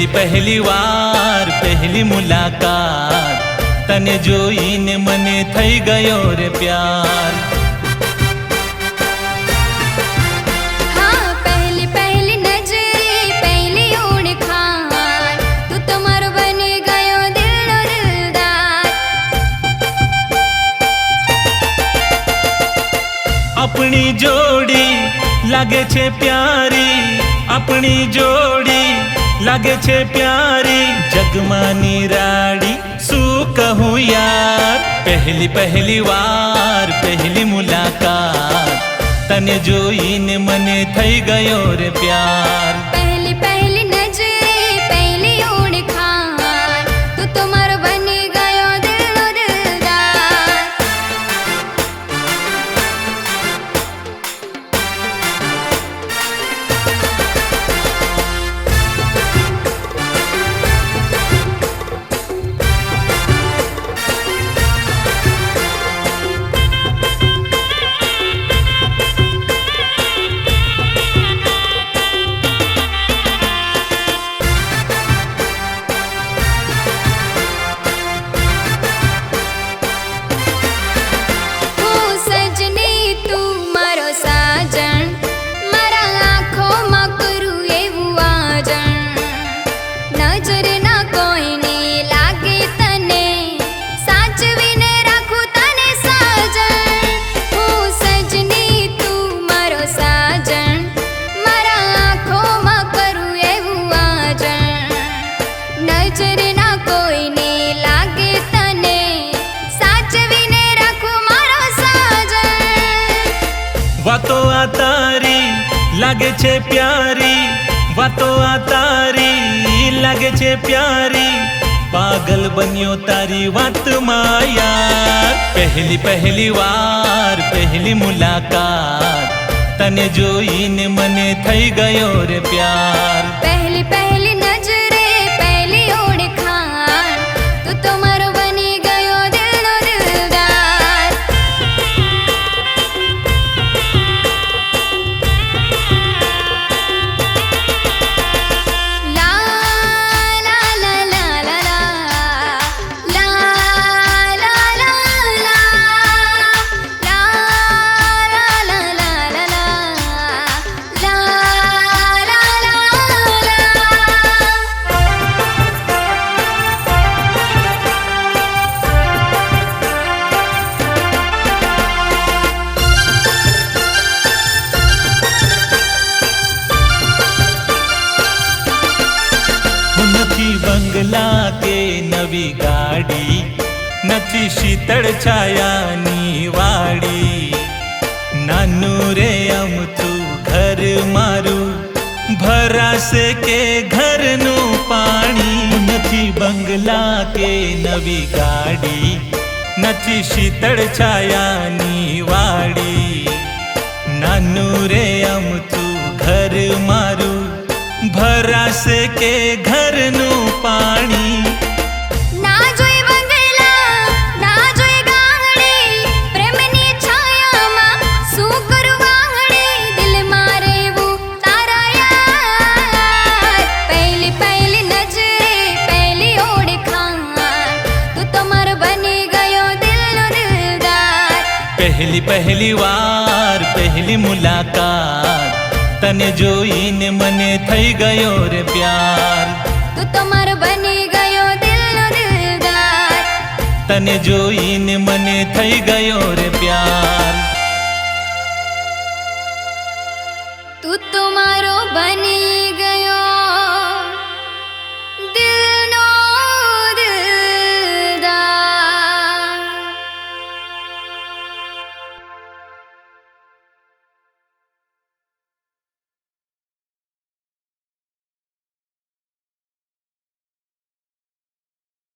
પહેલી વાર પહેલી મુલાકાત, તને જોઈને મને થઈ ગયો રે પ્યાર. अपनी जोड़ी लागे छे प्यारी, अपनी जोड़ी लागे छे प्यारी, जगमानी राड़ी शू कहूँ यार. पहली वार पहली मुलाकात, तने जोईने मने थई गयो रे प्यार. पहली नजरे पहली ओळखाण, तू तो मारो बनी गयो दिलनो दिलदार. वातो आ तारी लागे छे प्यारी, वातो आ तारी लागे छे प्यारी, पागल बन्यो तारी वात माया. पहली वार पहली मुलाकात, तने जोईने मने थई गयो रे प्यार. पहली नजरे पहली ओळखाण, तू तो मारो बनी गयो दिलनो दिलदार. ला ला ला ला ला ला ला ला ला ला ला ला ला ला ला ला. નથી બંગલા કે નવી ગાડી, નથી શીતળ છાયાની વાડી, નાનું રે અમથું ઘર મારું, ભરાશે કે ઘરનું પાણી. નથી બંગલા કે નવી ગાડી, નથી શીતળ છાયાની વાડી, નાનું રે અમથું ઘર મારું, ભરાશે કે ઘરનું પાણી. ના જોઈ બંગલા ના જોઈ ગાંગડી, પ્રેમની છાયામાં શું કરું વાંગડી, દિલ મારે એવું તારા યાર. પહેલી નજરે પહેલી ઓળખાણ, તું તો મારો બની ગયો દિલનો દિલદાર. પહેલી વાર પહેલી મુલાકાત, તને જોઈને મને થઈ ગયો રે પ્યાર. તું તો મારો બની ગયો દિલનો દિલદાર. તને જોઈને મને થઈ ગયો રે પ્યાર. તું તો મારો બની